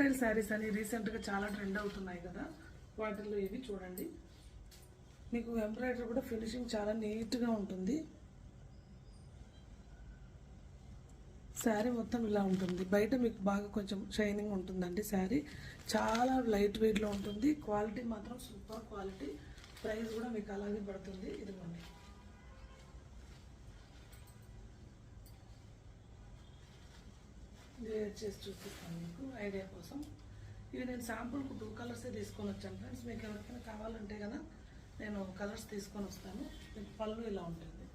Cocktail saris అని రీసెంట్గా చాలా ట్రెండ్ అవుతున్నాయి కదా, వాటిల్లో ఇవి చూడండి. మీకు ఎంబ్రాయిడరీ కూడా ఫినిషింగ్ చాలా నీట్గా ఉంటుంది. శారీ మొత్తం ఇలా ఉంటుంది. బయట మీకు బాగా కొంచెం షైనింగ్ ఉంటుందండి. శారీ చాలా లైట్ వెయిట్లో ఉంటుంది. క్వాలిటీ మాత్రం సూపర్ క్వాలిటీ. ప్రైస్ కూడా మీకు అలాగే పడుతుంది. ఇదిగోండి. వేర్ చేసి చూపిస్తాను మీకు ఐడియా కోసం. ఇవి నేను శాంపుల్కు 2 కలర్సే తీసుకొని వచ్చాను ఫ్రెండ్స్. మీకు ఎవరికైనా కావాలంటే కదా నేను కలర్స్ తీసుకొని వస్తాను. మీకు పళ్ళు ఇలా ఉంటుంది.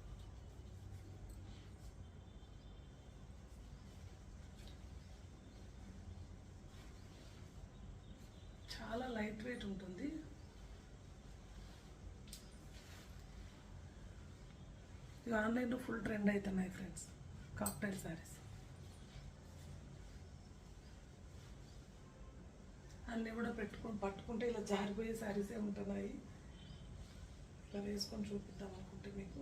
చాలా లైట్ వెయిట్ ఉంటుంది. ఇవి ఆన్లైన్లో ఫుల్ ట్రెండ్ అవుతున్నాయి ఫ్రెండ్స్, కాక్టైల్ శారీస్. అన్నీ కూడా పట్టుకుంటే ఇలా జారిపోయే శారీసే ఉంటున్నాయి. ఇలా వేసుకొని చూపిద్దాం అనుకుంటే మీకు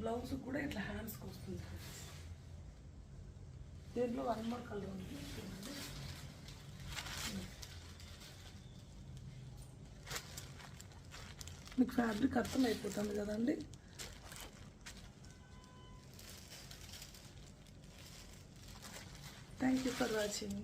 బ్లౌజ్ కూడా ఇట్లా హ్యాండ్స్కి వస్తుంది. దీంట్లో 1 more కలర్ ఉంది. మీకు ఫ్యాబ్రిక్ అర్థమైపోతుంది కదండి. Thank you for watching.